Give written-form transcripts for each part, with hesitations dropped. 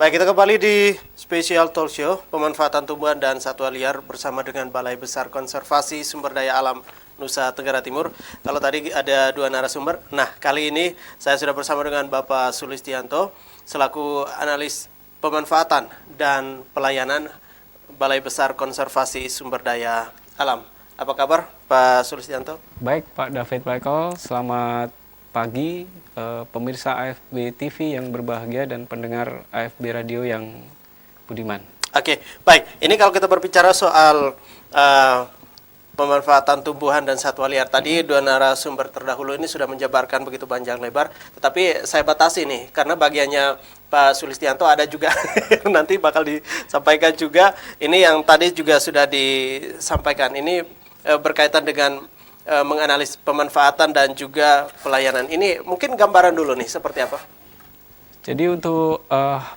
Baik, kita kembali di Special Talk Show pemanfaatan tumbuhan dan satwa liar bersama dengan Balai Besar Konservasi Sumber Daya Alam Nusa Tenggara Timur. Kalau tadi ada dua narasumber, nah kali ini saya sudah bersama dengan Bapak Sulistianto selaku analis pemanfaatan dan pelayanan Balai Besar Konservasi Sumber Daya Alam. Apa kabar Pak Sulistianto? Baik Pak David Michael, selamat pagi pemirsa AFB TV yang berbahagia dan pendengar AFB Radio yang budiman. Oke, baik. Ini kalau kita berbicara soal pemanfaatan tumbuhan dan satwa liar, tadi dua narasumber terdahulu ini sudah menjabarkan begitu panjang lebar, tetapi saya batasi nih, karena bagiannya Pak Sulistianto ada juga nanti bakal disampaikan juga. Ini yang tadi juga sudah disampaikan, ini berkaitan dengan menganalisis pemanfaatan dan juga pelayanan. Ini mungkin gambaran dulu nih, seperti apa? Jadi untuk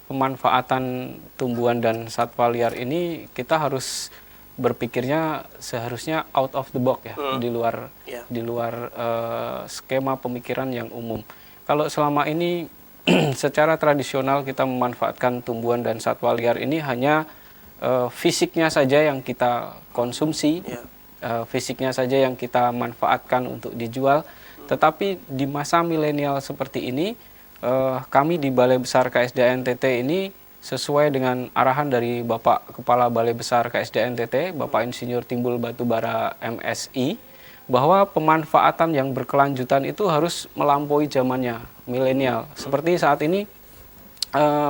pemanfaatan tumbuhan dan satwa liar ini kita harus berpikirnya seharusnya out of the box ya, di luar skema pemikiran yang umum. Kalau selama ini secara tradisional kita memanfaatkan tumbuhan dan satwa liar ini hanya fisiknya saja yang kita konsumsi, fisiknya saja yang kita manfaatkan untuk dijual. Tetapi di masa milenial seperti ini, kami di Balai Besar KSDA NTT ini sesuai dengan arahan dari Bapak Kepala Balai Besar KSDA NTT, Bapak Insinyur Timbul Batubara MSI, bahwa pemanfaatan yang berkelanjutan itu harus melampaui zamannya milenial. Seperti saat ini,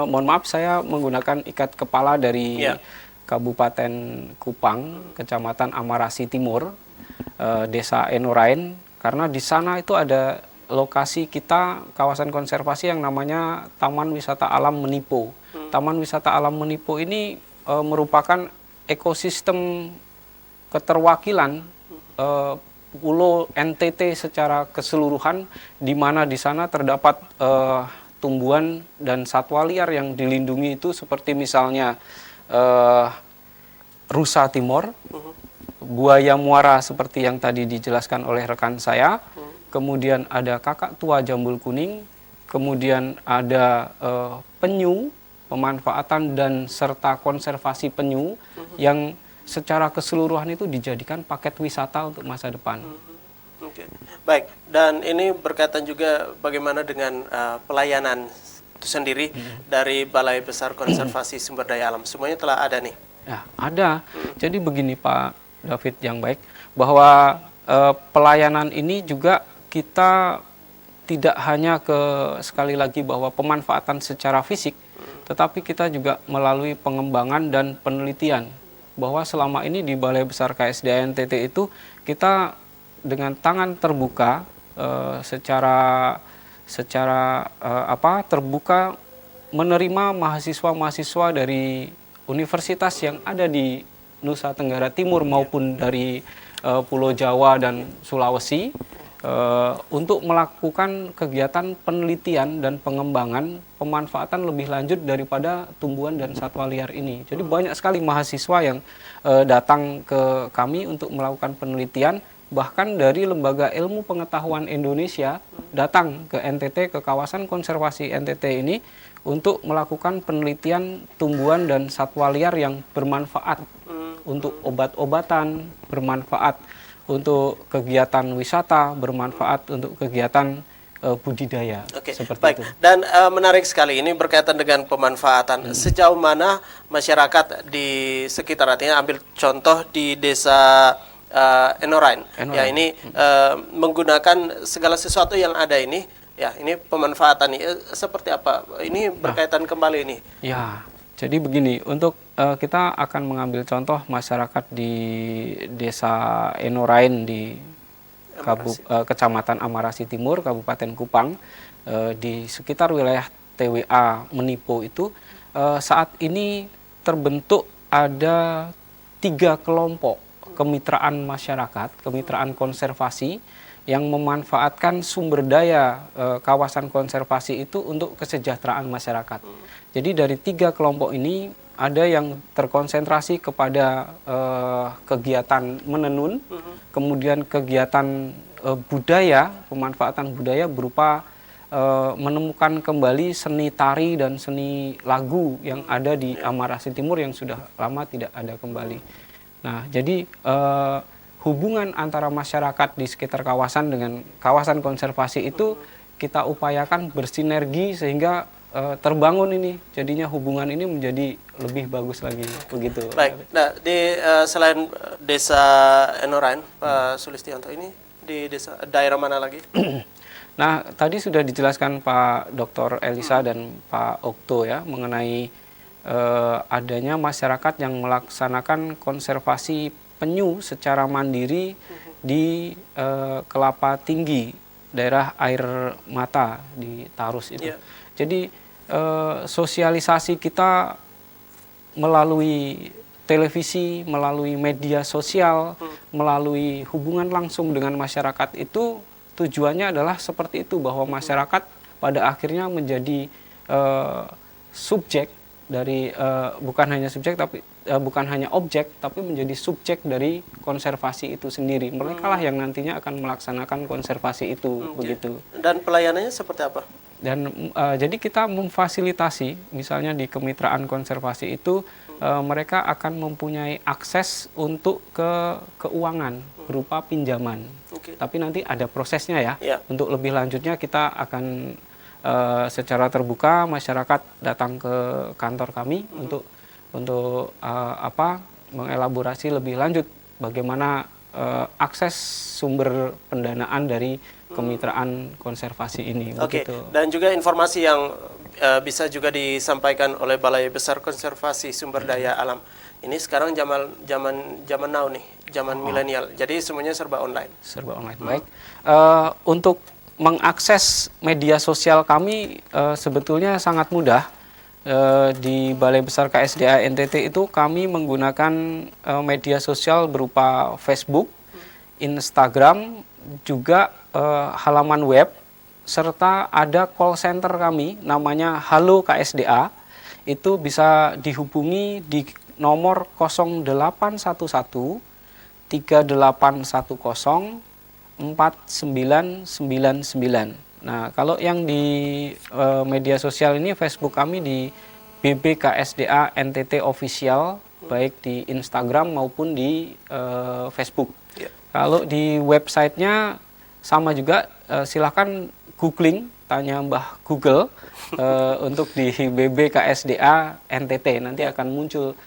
mohon maaf saya menggunakan ikat kepala dari Kabupaten Kupang, Kecamatan Amarasi Timur, Desa Enorain, karena di sana itu ada lokasi kita kawasan konservasi yang namanya Taman Wisata Alam Menipo. Taman Wisata Alam Menipo ini merupakan ekosistem keterwakilan Pulau NTT secara keseluruhan, di mana di sana terdapat tumbuhan dan satwa liar yang dilindungi itu seperti misalnya rusa timor, buaya muara seperti yang tadi dijelaskan oleh rekan saya, kemudian ada kakak tua jambul kuning, kemudian ada penyu, pemanfaatan dan serta konservasi penyu yang secara keseluruhan itu dijadikan paket wisata untuk masa depan. Oke. Baik, dan ini berkaitan juga bagaimana dengan pelayanan itu sendiri dari Balai Besar Konservasi Sumber Daya Alam. Semuanya telah ada nih. Ya, ada. Jadi begini Pak David yang baik, bahwa pelayanan ini juga kita tidak hanya sekali lagi bahwa pemanfaatan secara fisik, tetapi kita juga melalui pengembangan dan penelitian, bahwa selama ini di Balai Besar KSDA NTT itu kita dengan tangan terbuka secara terbuka menerima mahasiswa-mahasiswa dari universitas yang ada di Nusa Tenggara Timur maupun dari Pulau Jawa dan Sulawesi untuk melakukan kegiatan penelitian dan pengembangan pemanfaatan lebih lanjut daripada tumbuhan dan satwa liar ini. Jadi banyak sekali mahasiswa yang datang ke kami untuk melakukan penelitian, bahkan dari Lembaga Ilmu Pengetahuan Indonesia datang ke NTT, ke kawasan konservasi NTT ini untuk melakukan penelitian tumbuhan dan satwa liar yang bermanfaat untuk obat-obatan, bermanfaat untuk kegiatan wisata, bermanfaat untuk kegiatan budidaya. Oke, seperti baik. itu. Dan menarik sekali ini berkaitan dengan pemanfaatan. Sejauh mana masyarakat di sekitar, artinya ambil contoh di desa Enorain. Ya, ini menggunakan segala sesuatu yang ada ini. Ya, ini pemanfaatan seperti apa? Ini berkaitan kembali ini. Ya, jadi begini, untuk kita akan mengambil contoh masyarakat di Desa Enorain di Kecamatan Amarasi Timur, Kabupaten Kupang, di sekitar wilayah TWA Menipo itu saat ini terbentuk ada 3 kelompok kemitraan masyarakat, kemitraan konservasi yang memanfaatkan sumber daya kawasan konservasi itu untuk kesejahteraan masyarakat. Jadi dari 3 kelompok ini ada yang terkonsentrasi kepada kegiatan menenun, kemudian kegiatan budaya, pemanfaatan budaya berupa menemukan kembali seni tari dan seni lagu yang ada di Amarasi Timur yang sudah lama tidak ada kembali. Nah, jadi hubungan antara masyarakat di sekitar kawasan dengan kawasan konservasi itu kita upayakan bersinergi sehingga terbangun ini, jadinya hubungan ini menjadi lebih bagus lagi, begitu. Baik, nah selain desa Enorain, Pak Sulistianto, ini di daerah mana lagi? Nah, tadi sudah dijelaskan Pak Dr. Elisa dan Pak Okto ya mengenai adanya masyarakat yang melaksanakan konservasi penyu secara mandiri di Kelapa Tinggi, daerah air mata di Tarus itu. Yeah. Jadi sosialisasi kita melalui televisi, melalui media sosial, melalui hubungan langsung dengan masyarakat itu tujuannya adalah seperti itu, bahwa masyarakat pada akhirnya menjadi subjek dari bukan hanya subjek tapi bukan hanya objek tapi menjadi subjek dari konservasi itu sendiri. Mereka lah yang nantinya akan melaksanakan konservasi itu, begitu. Dan pelayanannya seperti apa? Dan jadi kita memfasilitasi, misalnya di kemitraan konservasi itu mereka akan mempunyai akses untuk keuangan berupa pinjaman. Tapi nanti ada prosesnya ya. Untuk lebih lanjutnya kita akan secara terbuka masyarakat datang ke kantor kami untuk mengelaborasi lebih lanjut bagaimana akses sumber pendanaan dari kemitraan konservasi ini. Oke. Dan juga informasi yang bisa juga disampaikan oleh Balai Besar Konservasi Sumber Daya Alam. Ini sekarang zaman now nih, zaman milenial. Jadi semuanya serba online. Serba online. Baik. Untuk mengakses media sosial kami sebetulnya sangat mudah. Di Balai Besar KSDA NTT itu kami menggunakan media sosial berupa Facebook, Instagram, juga halaman web, serta ada call center kami namanya Halo KSDA. Itu bisa dihubungi di nomor 0811 3810 4999. Nah, kalau yang di media sosial ini Facebook kami di BBKSDA NTT Official, baik di Instagram maupun di Facebook. Kalau di websitenya sama juga, silakan googling, tanya Mbah Google untuk di BBKSDA NTT. Nanti akan muncul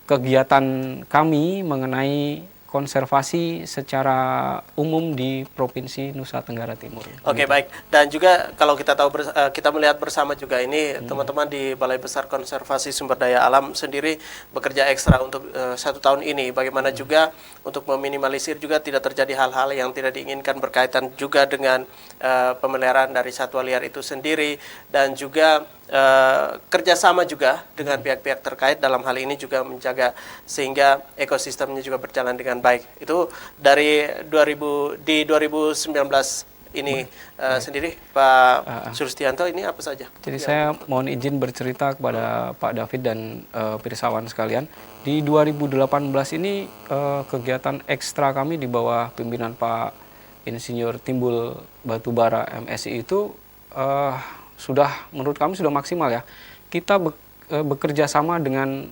kegiatan kami mengenai konservasi secara umum di Provinsi Nusa Tenggara Timur. Oke, baik. Dan juga kalau kita tahu kita melihat bersama juga ini teman-teman di Balai Besar Konservasi Sumber Daya Alam sendiri bekerja ekstra untuk 1 tahun ini. Bagaimana juga untuk meminimalisir juga tidak terjadi hal-hal yang tidak diinginkan berkaitan juga dengan pemeliharaan dari satwa liar itu sendiri, dan juga kerjasama juga dengan pihak-pihak terkait dalam hal ini juga menjaga sehingga ekosistemnya juga berjalan dengan baik. Itu dari 2019 ini sendiri, Pak Sulistianto, ini apa saja? Jadi saya mohon izin bercerita kepada Pak David dan pirsawan sekalian. Di 2018 ini kegiatan ekstra kami di bawah pimpinan Pak Insinyur Timbul Batubara MSI itu menurut kami sudah maksimal ya. Kita bekerja sama dengan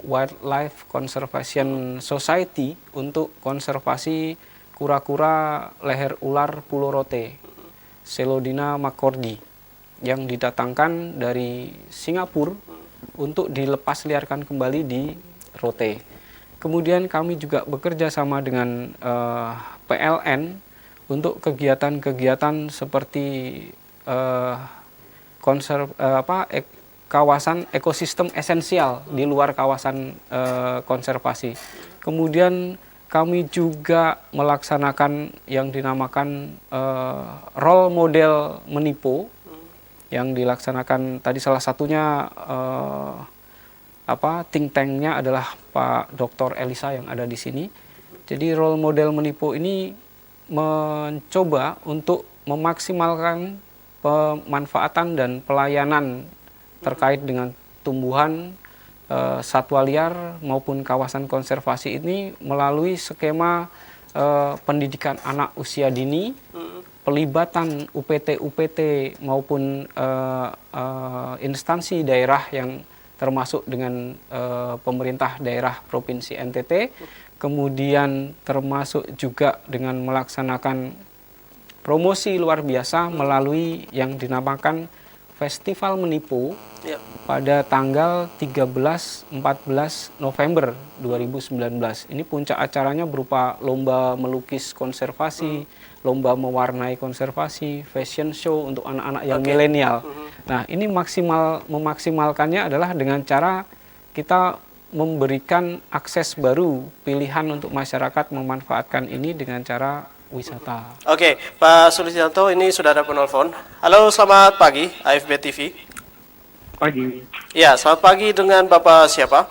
Wildlife Conservation Society untuk konservasi kura-kura leher ular Pulau Rote, Selodina maccordi, yang didatangkan dari Singapura untuk dilepas liarkan kembali di Rote. Kemudian kami juga bekerja sama dengan PLN untuk kegiatan-kegiatan seperti kawasan ekosistem esensial di luar kawasan konservasi. Kemudian kami juga melaksanakan yang dinamakan role model menipo, yang dilaksanakan tadi salah satunya think tank-nya adalah Pak Dr. Elisa yang ada di sini. Jadi role model menipo ini mencoba untuk memaksimalkan pemanfaatan dan pelayanan terkait dengan tumbuhan, satwa liar maupun kawasan konservasi ini melalui skema pendidikan anak usia dini, pelibatan UPT maupun instansi daerah yang termasuk dengan pemerintah daerah Provinsi NTT, kemudian termasuk juga dengan melaksanakan promosi luar biasa melalui yang dinamakan Festival Menipu pada tanggal 13-14 November 2019. Ini puncak acaranya berupa lomba melukis konservasi, lomba mewarnai konservasi, fashion show untuk anak-anak yang milenial. Nah, ini memaksimalkannya adalah dengan cara kita memberikan akses baru, pilihan untuk masyarakat memanfaatkan ini dengan cara wisata. Oke, Pak Sulistianto, ini sudah ada penelpon. Halo, selamat pagi, AFB TV. Pagi. Ya, selamat pagi dengan Bapak siapa?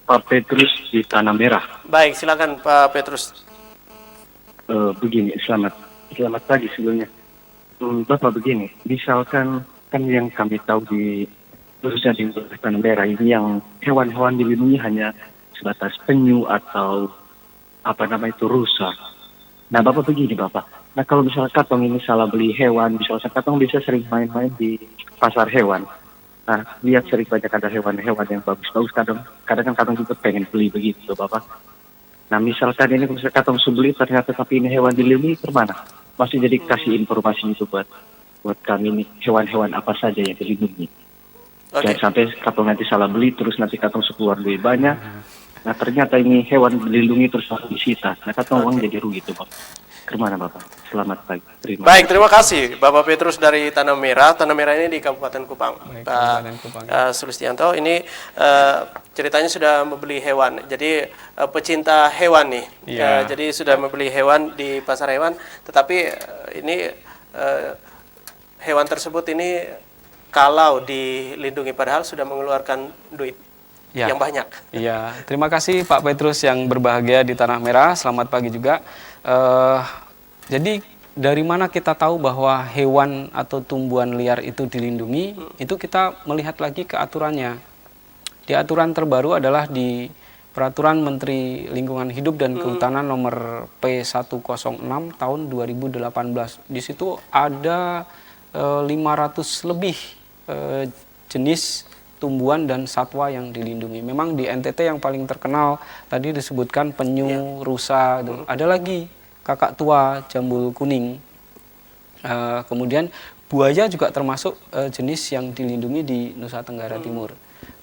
Pak Petrus di Tanah Merah. Baik, silakan Pak Petrus. Begini, selamat pagi sebelumnya. Bapak begini, misalkan kan yang kami tahu khususnya di Tanah Merah ini yang hewan-hewan dilindungi hanya sebatas penyu atau rusa. Nah, Bapak begini, Bapak. Nah, kalau misalnya katong ini salah beli hewan, misalnya katong bisa sering main-main di pasar hewan. Nah, lihat sering banyak ada hewan-hewan yang bagus-bagus, kadang kan katong juga pengen beli begitu, Bapak. Nah, misalkan ini misalnya katong beli ternyata tapi ini hewan dilindungi, kemana? Masih jadi kasih informasi itu buat kami ini hewan-hewan apa saja yang dilindungi. Jangan sampai katong nanti salah beli, terus nanti katong keluar lebih banyak. Nah, ternyata ini hewan dilindungi terus disita. Nah, katong uang jadi rugi itu, Pak. Kemana, Bapak? Selamat pagi. Terima kasih Bapak Petrus dari Tanah Merah. Tanah Merah ini di Kabupaten Kupang. Pak Sulistianto, ini ceritanya sudah membeli hewan. Jadi pecinta hewan nih. Jadi sudah membeli hewan di pasar hewan. Tetapi ini hewan tersebut ini kalau dilindungi padahal sudah mengeluarkan duit yang banyak. Iya, terima kasih Pak Petrus yang berbahagia di Tanah Merah. Selamat pagi juga. Jadi dari mana kita tahu bahwa hewan atau tumbuhan liar itu dilindungi? Itu kita melihat lagi ke aturannya. Di aturan terbaru adalah di Peraturan Menteri Lingkungan Hidup dan Kehutanan nomor P106 tahun 2018. Di situ ada 500 lebih jenis tumbuhan dan satwa yang dilindungi. Memang di NTT yang paling terkenal tadi disebutkan penyu, rusa, ada lagi kakak tua, jambul kuning. Kemudian buaya juga termasuk jenis yang dilindungi di Nusa Tenggara Timur.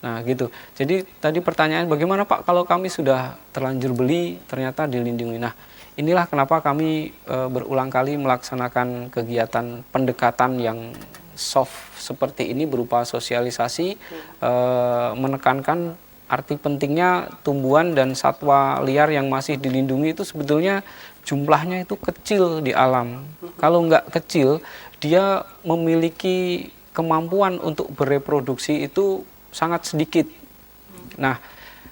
Nah, gitu. Jadi tadi pertanyaan bagaimana Pak kalau kami sudah terlanjur beli ternyata dilindungi. Nah, inilah kenapa kami berulang kali melaksanakan kegiatan pendekatan yang soft seperti ini berupa sosialisasi, menekankan arti pentingnya tumbuhan dan satwa liar yang masih dilindungi itu sebetulnya jumlahnya itu kecil di alam. Kalau nggak kecil, dia memiliki kemampuan untuk bereproduksi itu sangat sedikit. Nah,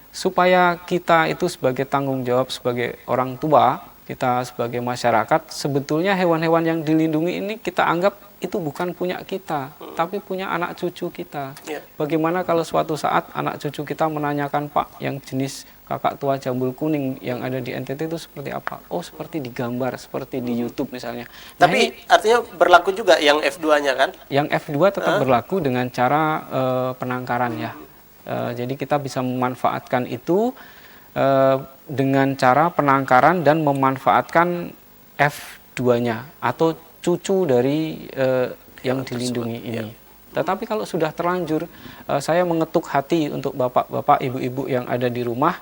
supaya kita itu sebagai tanggung jawab sebagai orang tua, kita sebagai masyarakat, sebetulnya hewan-hewan yang dilindungi ini kita anggap itu bukan punya kita, tapi punya anak cucu kita. Bagaimana kalau suatu saat anak cucu kita menanyakan, Pak, yang jenis kakak tua jambul kuning yang ada di NTT itu seperti apa? Oh, seperti di gambar, seperti di YouTube misalnya. Nah, tapi ini, artinya berlaku juga yang F2-nya kan? Yang F2 tetap berlaku dengan cara penangkaran ya. Jadi kita bisa memanfaatkan itu dengan cara penangkaran dan memanfaatkan F2-nya atau cucu dari yang dilindungi ini. Tetapi kalau sudah terlanjur, saya mengetuk hati untuk bapak-bapak, ibu-ibu yang ada di rumah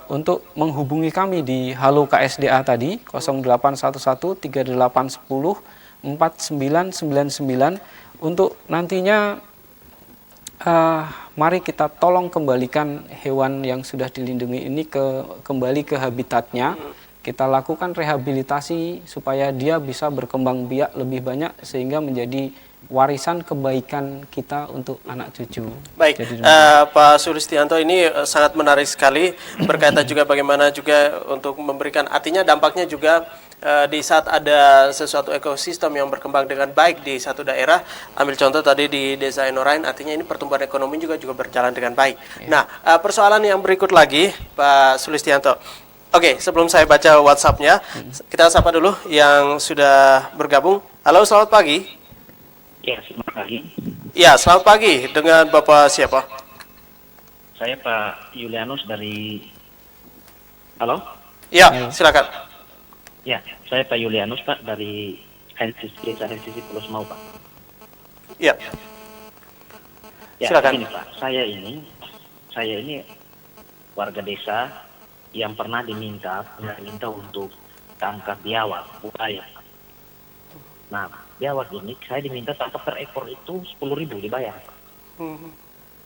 untuk menghubungi kami di Halo KSDA tadi 0811 3810 4999 untuk nantinya mari kita tolong kembalikan hewan yang sudah dilindungi ini kembali ke habitatnya. Kita lakukan rehabilitasi supaya dia bisa berkembang biak lebih banyak sehingga menjadi warisan kebaikan kita untuk anak cucu. Baik, Pak Sulistianto, ini sangat menarik sekali berkaitan juga bagaimana juga untuk memberikan, artinya dampaknya juga di saat ada sesuatu ekosistem yang berkembang dengan baik di satu daerah. Ambil contoh tadi di Desa Enorain, artinya ini pertumbuhan ekonomi juga berjalan dengan baik. Nah, persoalan yang berikut lagi, Pak Sulistianto, Oke, sebelum saya baca WhatsApp-nya, kita sapa dulu yang sudah bergabung. Halo, selamat pagi. Ya, selamat pagi. Ya, selamat pagi. Dengan Bapak siapa? Saya Pak Yulianus dari... Halo? Ya, silakan. Ya, saya Pak Yulianus, Pak, dari Desa HNCC Pulau Semau, Pak. Ya, Ya, silakan. begini, Pak. Saya ini warga desa yang pernah diminta untuk tangkap biawak, buaya. Nah, biawak ini saya diminta tangkap per ekor itu 10.000 dibayar.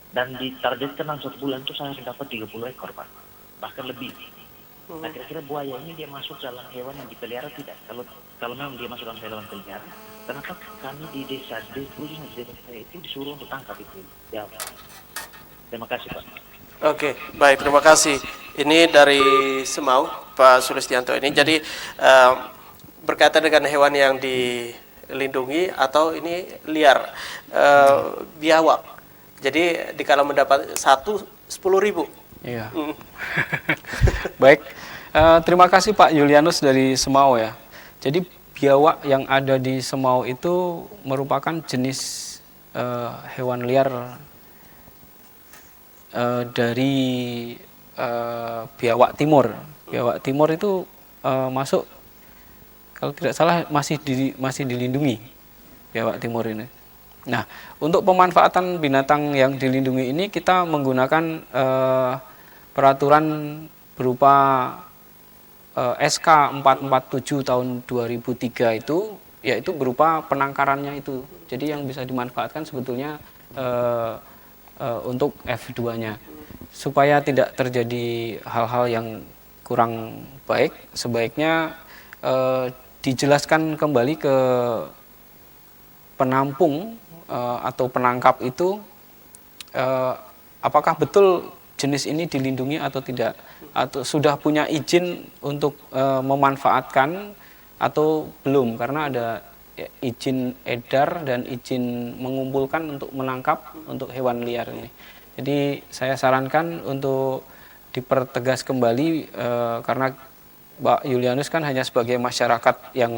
Dan ditargetkan dalam 1 bulan itu saya dapat 30 ekor, Pak. Bahkan lebih. Nah, kira-kira buaya ini dia masuk dalam hewan yang dipelihara tidak? Kalau memang dia masuk dalam hewan peliharaan, kenapa kami di desa saya itu disuruh untuk tangkap itu? Ya, terima kasih, Pak. Oke, baik, terima kasih. Ini dari Semau, Pak Sulistianto ini. Jadi berkaitan dengan hewan yang dilindungi atau ini liar, biawak. Jadi dikala mendapat 10.000. Iya. Baik, terima kasih Pak Yulianus dari Semau ya. Jadi biawak yang ada di Semau itu merupakan jenis hewan liar dari biawak timur. Biawak timur itu masuk, kalau tidak salah masih dilindungi biawak timur ini. Nah, untuk pemanfaatan binatang yang dilindungi ini kita menggunakan peraturan berupa SK 447 tahun 2003 itu, yaitu berupa penangkarannya itu. Jadi yang bisa dimanfaatkan sebetulnya untuk F2-nya. Supaya tidak terjadi hal-hal yang kurang baik, sebaiknya dijelaskan kembali ke penampung atau penangkap itu apakah betul jenis ini dilindungi atau tidak, atau sudah punya izin untuk memanfaatkan atau belum, karena ada izin edar dan izin mengumpulkan untuk menangkap untuk hewan liar ini. Jadi saya sarankan untuk dipertegas kembali karena Pak Yulianus kan hanya sebagai masyarakat yang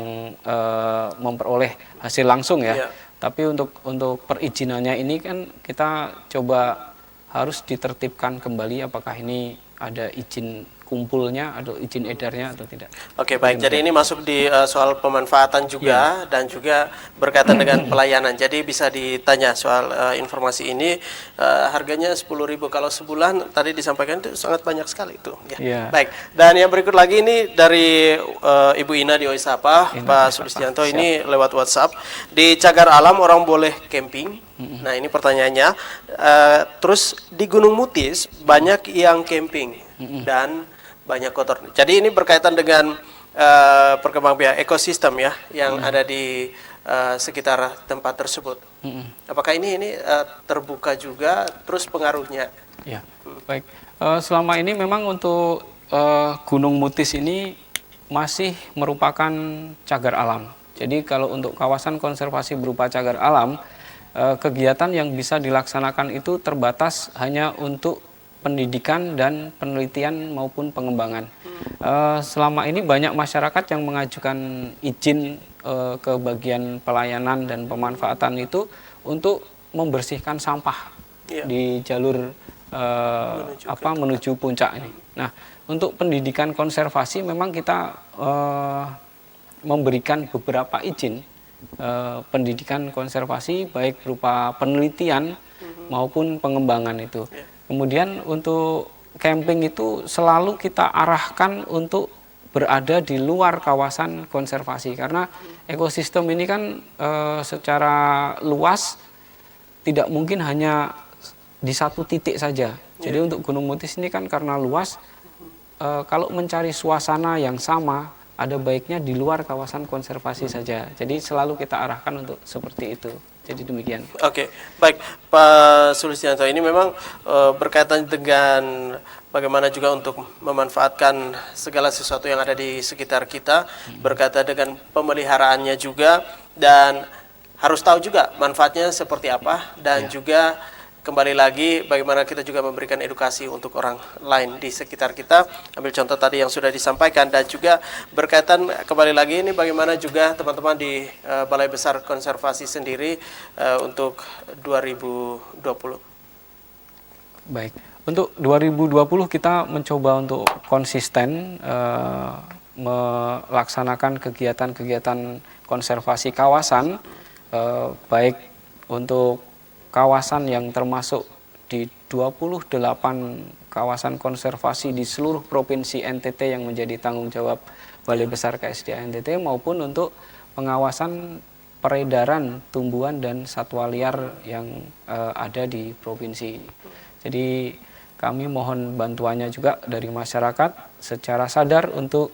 memperoleh hasil langsung ya. Tapi untuk perizinannya ini kan kita coba harus ditertibkan kembali apakah ini ada izin kumpulnya atau izin edarnya atau tidak. Oke, baik. Jadi ini masuk di soal pemanfaatan juga dan juga berkaitan dengan pelayanan. Jadi bisa ditanya soal informasi ini, harganya 10.000 kalau sebulan tadi disampaikan itu sangat banyak sekali itu. Ya. Baik. Dan yang berikut lagi ini dari Ibu Ina di Oisapa, Pak Sulistianto ini lewat WhatsApp. Di Cagar Alam orang boleh camping. Nah ini pertanyaannya. Terus di Gunung Mutis banyak yang camping dan banyak kotor. Jadi ini berkaitan dengan perkembangbiakan ekosistem ya yang ada di sekitar tempat tersebut. Apakah ini terbuka juga terus pengaruhnya? Ya, baik. Selama ini memang untuk Gunung Mutis ini masih merupakan cagar alam. Jadi kalau untuk kawasan konservasi berupa cagar alam, kegiatan yang bisa dilaksanakan itu terbatas hanya untuk pendidikan dan penelitian maupun pengembangan. Selama ini banyak masyarakat yang mengajukan izin ke bagian pelayanan dan pemanfaatan itu untuk membersihkan sampah di jalur menuju puncak ini. Nah, untuk pendidikan konservasi memang kita memberikan beberapa izin pendidikan konservasi baik berupa penelitian maupun pengembangan itu. Kemudian untuk camping itu selalu kita arahkan untuk berada di luar kawasan konservasi karena ekosistem ini kan secara luas tidak mungkin hanya di satu titik saja. Jadi untuk Gunung Mutis ini kan karena luas, kalau mencari suasana yang sama ada baiknya di luar kawasan konservasi saja. Jadi selalu kita arahkan untuk seperti itu. Jadi demikian. Oke, baik Pak Sulistianto, ini memang berkaitan dengan bagaimana juga untuk memanfaatkan segala sesuatu yang ada di sekitar kita, berkaitan dengan pemeliharaannya juga, dan harus tahu juga manfaatnya seperti apa, dan juga kembali lagi bagaimana kita juga memberikan edukasi untuk orang lain di sekitar kita. Ambil contoh tadi yang sudah disampaikan, dan juga berkaitan kembali lagi ini bagaimana juga teman-teman di Balai Besar Konservasi sendiri untuk 2020. Baik, untuk 2020 kita mencoba untuk konsisten melaksanakan kegiatan-kegiatan konservasi kawasan, baik untuk kawasan yang termasuk di 28 kawasan konservasi di seluruh provinsi NTT yang menjadi tanggung jawab Balai Besar KSDA NTT, maupun untuk pengawasan peredaran tumbuhan dan satwa liar yang ada di provinsi. Jadi kami mohon bantuannya juga dari masyarakat secara sadar untuk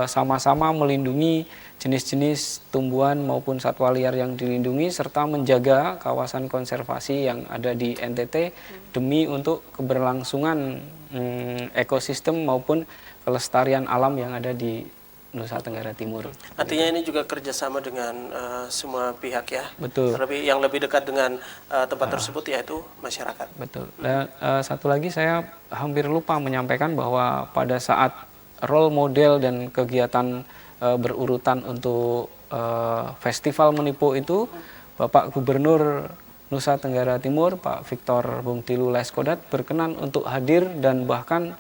sama-sama melindungi jenis-jenis tumbuhan maupun satwa liar yang dilindungi, serta menjaga kawasan konservasi yang ada di NTT demi untuk keberlangsungan ekosistem maupun kelestarian alam yang ada di Nusa Tenggara Timur. Artinya ini juga kerjasama dengan semua pihak ya. Betul. Yang lebih dekat dengan tempat tersebut yaitu masyarakat. Betul. Dan satu lagi saya hampir lupa menyampaikan bahwa pada saat role model dan kegiatan berurutan untuk Festival Menipo itu, Bapak Gubernur Nusa Tenggara Timur, Pak Victor Bungtilu Laiskodat berkenan untuk hadir dan bahkan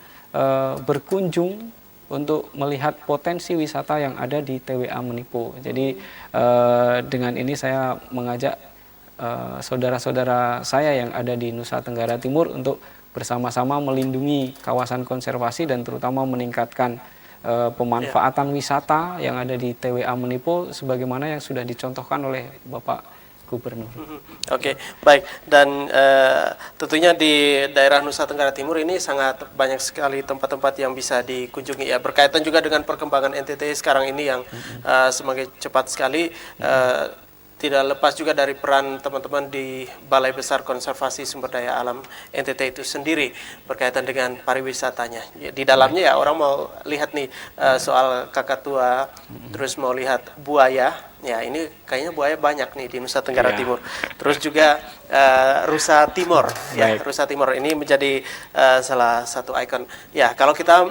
berkunjung untuk melihat potensi wisata yang ada di TWA Menipo. Jadi dengan ini saya mengajak saudara-saudara saya yang ada di Nusa Tenggara Timur untuk bersama-sama melindungi kawasan konservasi dan terutama meningkatkan pemanfaatan wisata yang ada di TWA Menipo sebagaimana yang sudah dicontohkan oleh Bapak Gubernur. Oke, baik. Dan tentunya di daerah Nusa Tenggara Timur ini sangat banyak sekali tempat-tempat yang bisa dikunjungi ya, berkaitan juga dengan perkembangan NTT sekarang ini yang semakin cepat sekali. Tidak lepas juga dari peran teman-teman di Balai Besar Konservasi Sumber Daya Alam NTT itu sendiri berkaitan dengan pariwisatanya. Di dalamnya ya orang mau lihat nih soal kakatua, terus mau lihat buaya. Ya ini kayaknya buaya banyak nih di Nusa Tenggara Timur. Terus juga rusa Timor. Ya, rusa Timor ini menjadi salah satu ikon. Ya kalau kita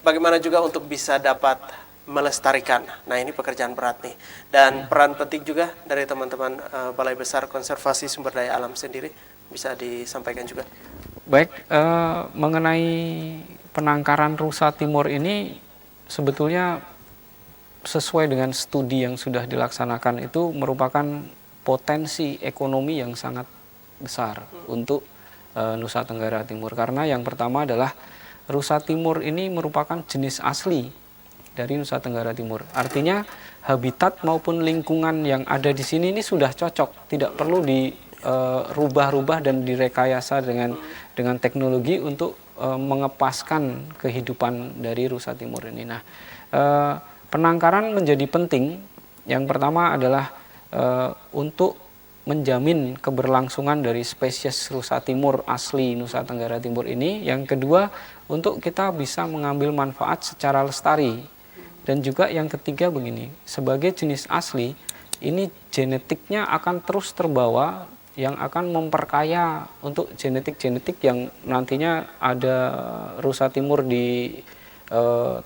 bagaimana juga untuk bisa dapat melestarikan. Nah ini pekerjaan berat nih, dan peran penting juga dari teman-teman Balai Besar Konservasi Sumber Daya Alam sendiri bisa disampaikan juga. Baik, mengenai penangkaran rusa Timor ini sebetulnya sesuai dengan studi yang sudah dilaksanakan itu merupakan potensi ekonomi yang sangat besar untuk Nusa Tenggara Timur, karena yang pertama adalah rusa Timur ini merupakan jenis asli dari Nusa Tenggara Timur. Artinya habitat maupun lingkungan yang ada di sini ini sudah cocok, tidak perlu dirubah-rubah dan direkayasa dengan teknologi untuk mengepaskan kehidupan dari rusa Timur ini. Nah, penangkaran menjadi penting. Yang pertama adalah untuk menjamin keberlangsungan dari spesies rusa Timur asli Nusa Tenggara Timur ini. Yang kedua, untuk kita bisa mengambil manfaat secara lestari. Dan juga yang ketiga begini, sebagai jenis asli, ini genetiknya akan terus terbawa yang akan memperkaya untuk genetik-genetik yang nantinya ada rusa Timur di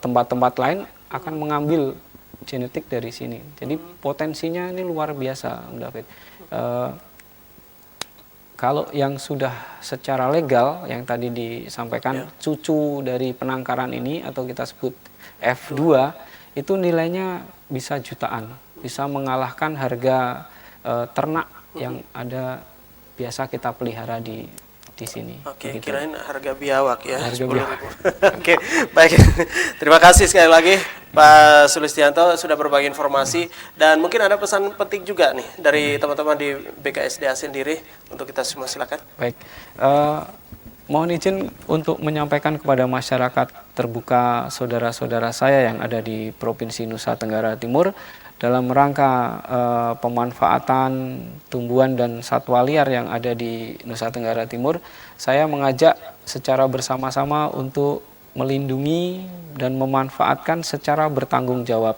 tempat-tempat lain akan mengambil genetik dari sini. Jadi potensinya ini luar biasa, David. Kalau yang sudah secara legal, yang tadi disampaikan cucu dari penangkaran ini atau kita sebut F2, itu nilainya bisa jutaan, bisa mengalahkan harga ternak yang ada biasa kita pelihara di sini. Oke, gitu. kirain harga biawak ya. Harga biawak. Oke, baik. Terima kasih sekali lagi Pak Sulistianto sudah berbagi informasi, dan mungkin ada pesan penting juga nih dari teman-teman di BKSDA sendiri untuk kita semua, silakan. Baik. Mohon izin untuk menyampaikan kepada masyarakat terbuka saudara-saudara saya yang ada di Provinsi Nusa Tenggara Timur dalam rangka pemanfaatan tumbuhan dan satwa liar yang ada di Nusa Tenggara Timur. Saya mengajak secara bersama-sama untuk melindungi dan memanfaatkan secara bertanggung jawab.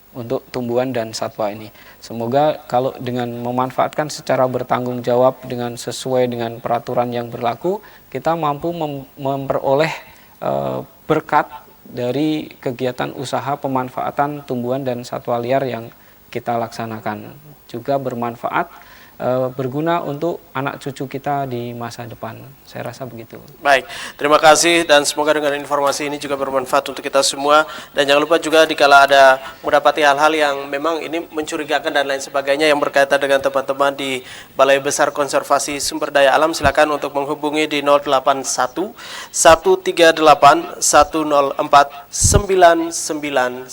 untuk tumbuhan dan satwa ini. Semoga kalau dengan memanfaatkan secara bertanggung jawab dengan sesuai dengan peraturan yang berlaku, kita mampu memperoleh berkat dari kegiatan usaha pemanfaatan tumbuhan dan satwa liar yang kita laksanakan. Juga bermanfaat, berguna untuk anak cucu kita di masa depan. Saya rasa begitu. Baik, terima kasih dan semoga dengan informasi ini juga bermanfaat untuk kita semua. Dan jangan lupa juga dikala ada mendapati hal-hal yang memang ini mencurigakan dan lain sebagainya yang berkaitan dengan teman-teman di Balai Besar Konservasi Sumber Daya Alam, silakan untuk menghubungi di 081 138 104 999.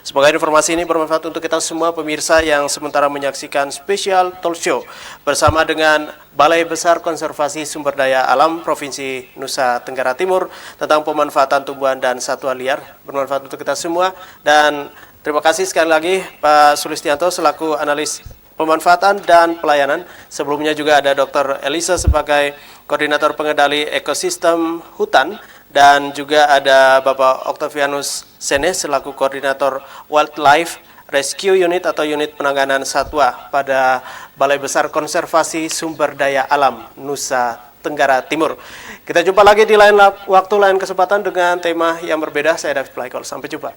Semoga informasi ini bermanfaat untuk kita semua pemirsa yang sementara menyaksikan spesial talk show bersama dengan Balai Besar Konservasi Sumber Daya Alam Provinsi Nusa Tenggara Timur tentang pemanfaatan tumbuhan dan satwa liar. Bermanfaat untuk kita semua dan terima kasih sekali lagi Pak Sulistianto selaku analis pemanfaatan dan pelayanan. Sebelumnya juga ada Dr. Elisa sebagai koordinator pengendali ekosistem hutan dan juga ada Bapak Octavianus Sene selaku koordinator Wildlife Rescue Unit atau unit penanganan satwa pada Balai Besar Konservasi Sumber Daya Alam Nusa Tenggara Timur. Kita jumpa lagi di lain waktu, lain kesempatan dengan tema yang berbeda. Saya David Plaikol. Sampai jumpa.